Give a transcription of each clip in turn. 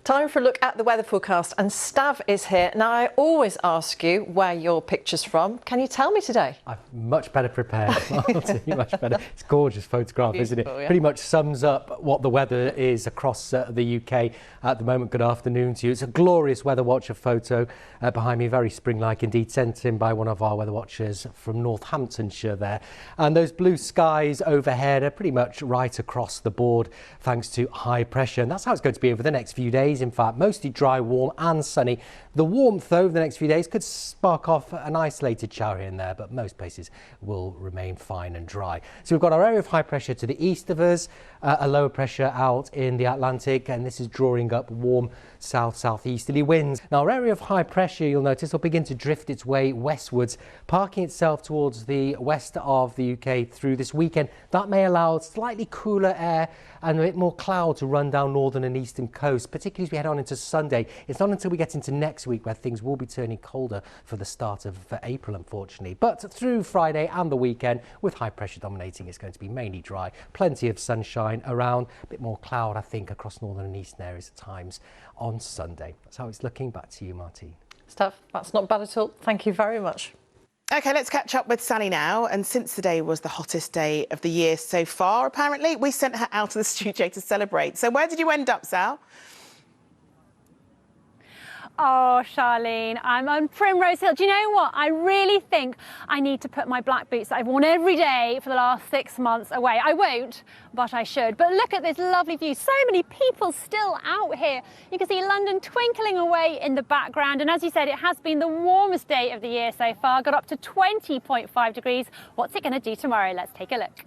Time for a look at the weather forecast, and Stav is here. Now, I always ask you where your picture's from. Can you tell me today? I'm much better prepared. Much better. It's a gorgeous photograph, Beautiful, isn't it? yeah. Pretty much sums up what the weather is across the UK at the moment. Good afternoon to you. It's a glorious weather watcher photo behind me, very spring-like indeed, sent in by one of our weather watchers from Northamptonshire there. And those blue skies overhead are pretty much right across the board thanks to high pressure. And that's how it's going to be over the next few days. In fact, mostly dry, warm and sunny. The warmth over the next few days could spark off an isolated shower here and there, but most places will remain fine and dry. So we've got our area of high pressure to the east of us, a lower pressure out in the Atlantic, and this is drawing up warm south-southeasterly winds. Now, our area of high pressure, you'll notice, will begin to drift its way westwards, parking itself towards the west of the UK through this weekend. That may allow slightly cooler air and a bit more cloud to run down northern and eastern coast, particularly as we head on into Sunday. It's not until we get into next week where things will be turning colder for the start of April, unfortunately. But through Friday and the weekend, with high pressure dominating, it's going to be mainly dry. Plenty of sunshine around, a bit more cloud, I think, across northern and eastern areas at times on Sunday. That's how it's looking. Back to you, Martine. Stav, that's not bad at all. Thank you very much. OK, let's catch up with Sally now. And since today was the hottest day of the year so far, apparently, we sent her out of the studio to celebrate. So where did you end up, Sal? Oh, Charlene, I'm on Primrose Hill. Do you know what? I really think I need to put my black boots that I've worn every day for the last 6 months away. I won't, but I should. But look at this lovely view. So many people still out here. You can see London twinkling away in the background. And as you said, it has been the warmest day of the year so far. Got up to 20.5 degrees. What's it going to do tomorrow? Let's take a look.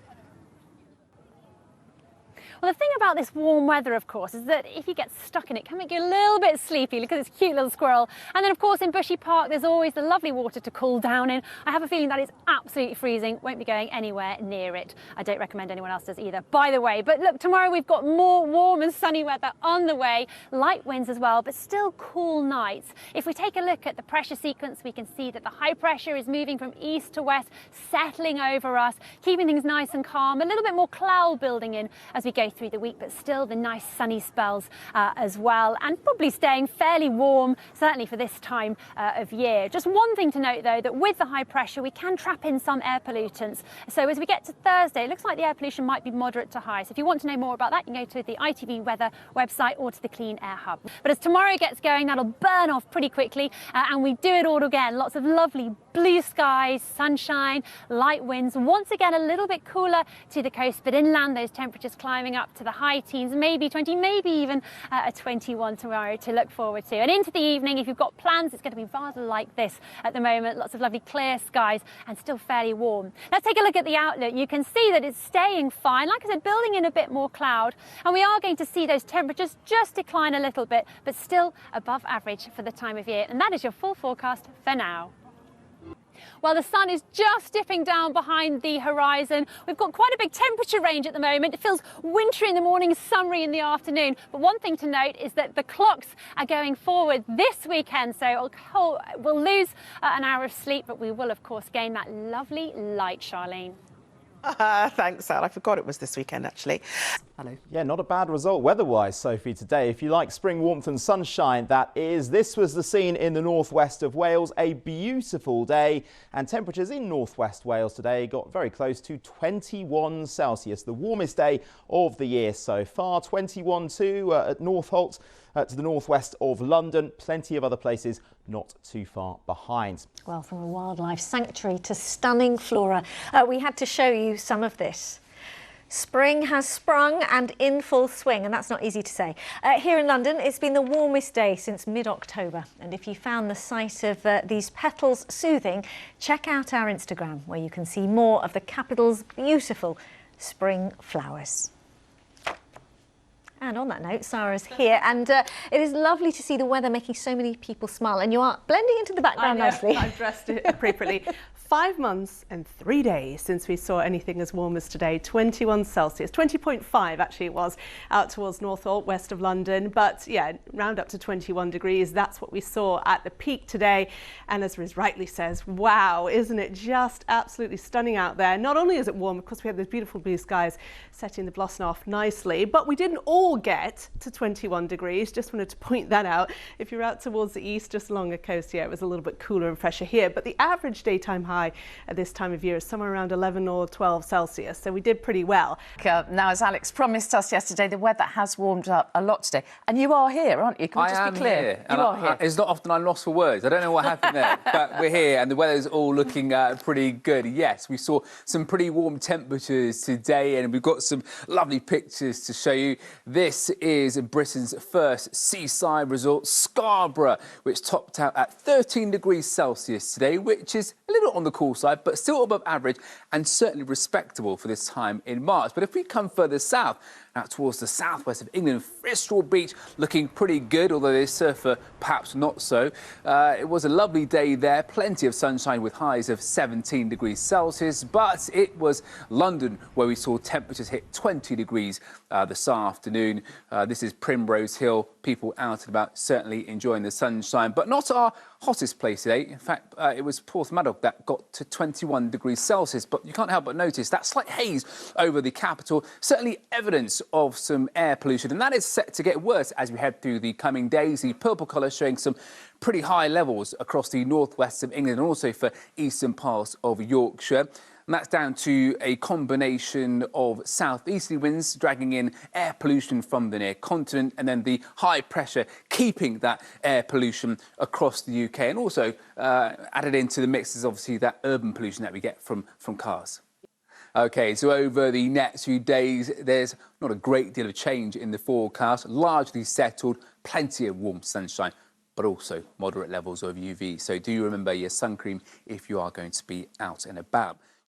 Well, the thing about this warm weather, of course, is that if you get stuck in it, it can make you a little bit sleepy. Look at this cute little squirrel. And then, of course, in Bushy Park, there's always the lovely water to cool down in. I have a feeling that it's absolutely freezing. Won't be going anywhere near it. I don't recommend anyone else does either, by the way. But look, tomorrow we've got more warm and sunny weather on the way. Light winds as well, but still cool nights. If we take a look at the pressure sequence, we can see that the high pressure is moving from east to west, settling over us, keeping things nice and calm. A little bit more cloud building in as we go through the week, but still the nice sunny spells as well, and probably staying fairly warm, certainly for this time of year. Just one thing to note, though, that with the high pressure, we can trap in some air pollutants. So as we get to Thursday, it looks like the air pollution might be moderate to high. So if you want to know more about that, you can go to the ITV Weather website or to the Clean Air Hub. But as tomorrow gets going, that'll burn off pretty quickly, and we do it all again. Lots of lovely blue skies, sunshine, light winds. Once again, a little bit cooler to the coast, but inland, those temperatures climbing up to the high teens, maybe 20, maybe even a 21 tomorrow to look forward to. And into the evening, if you've got plans, it's going to be rather like this at the moment. Lots of lovely clear skies and still fairly warm. Let's take a look at the outlook. You can see that it's staying fine. Like I said, building in a bit more cloud, and we are going to see those temperatures just decline a little bit, but still above average for the time of year. And that is your full forecast for now. Well, the sun is just dipping down behind the horizon. We've got quite a big temperature range at the moment. It feels wintry in the morning, summery in the afternoon. But one thing to note is that the clocks are going forward this weekend, so we'll lose an hour of sleep, but we will, of course, gain that lovely light, Charlene. Thanks, Sal. I forgot it was this weekend, actually. Hello. Yeah, not a bad result weather-wise, Sophie, today. If you like spring warmth and sunshine, that is. This was the scene in the northwest of Wales. A beautiful day, and temperatures in northwest Wales today got very close to 21 Celsius, the warmest day of the year so far. 21.2 at Northolt, to the northwest of London. Plenty of other places not too far behind. Well, from a wildlife sanctuary to stunning flora, we had to show you some of this. Spring has sprung and in full swing, and that's not easy to say. Here in London, it's been the warmest day since mid-October. And if you found the sight of these petals soothing, check out our Instagram, where you can see more of the capital's beautiful spring flowers. And on that note, Sarah's here, and it is lovely to see the weather making so many people smile, and you are blending into the background nicely. I've dressed it appropriately. 5 months and 3 days since we saw anything as warm as today. 21 Celsius, 20.5 actually it was, out towards Northolt, west of London. But yeah, round up to 21 degrees. That's what we saw at the peak today. And as Riz rightly says, wow, isn't it just absolutely stunning out there? Not only is it warm, of course, we have those beautiful blue skies setting the blossom off nicely, but we didn't all all get to 21 degrees. Just wanted to point that out. If you're out towards the east, just along the coast, yeah, it was a little bit cooler and fresher here. But the average daytime high at this time of year is somewhere around 11 or 12 Celsius. So we did pretty well. Now, as Alex promised us yesterday, the weather has warmed up a lot today. And you are here, aren't you? Can we just be clear? Here. You are here. It's not often I'm lost for words. I don't know what happened there, but we're here and the weather's all looking pretty good. Yes, we saw some pretty warm temperatures today and we've got some lovely pictures to show you. This is Britain's first seaside resort, Scarborough, which topped out at 13 degrees Celsius today, which is a little on the cool side, but still above average and certainly respectable for this time in March. But if we come further south, out towards the southwest of England, Bristol Beach looking pretty good, although the surfer perhaps not so. It was a lovely day there, plenty of sunshine with highs of 17 degrees Celsius, but it was London where we saw temperatures hit 20 degrees this afternoon. This is Primrose Hill, people out and about certainly enjoying the sunshine, but not our hottest place today. In fact, it was Portsmouth that got to 21 degrees Celsius, but you can't help but notice that slight haze over the capital, certainly evidence of some air pollution, and that is set to get worse as we head through the coming days. The purple colour showing some pretty high levels across the northwest of England and also for eastern parts of Yorkshire. And that's down to a combination of southeasterly winds dragging in air pollution from the near continent and then the high pressure keeping that air pollution across the UK, and also added into the mix is obviously that urban pollution that we get from cars. OK, so over the next few days, there's not a great deal of change in the forecast, largely settled, plenty of warm sunshine, but also moderate levels of UV. So do remember your sun cream if you are going to be out and about.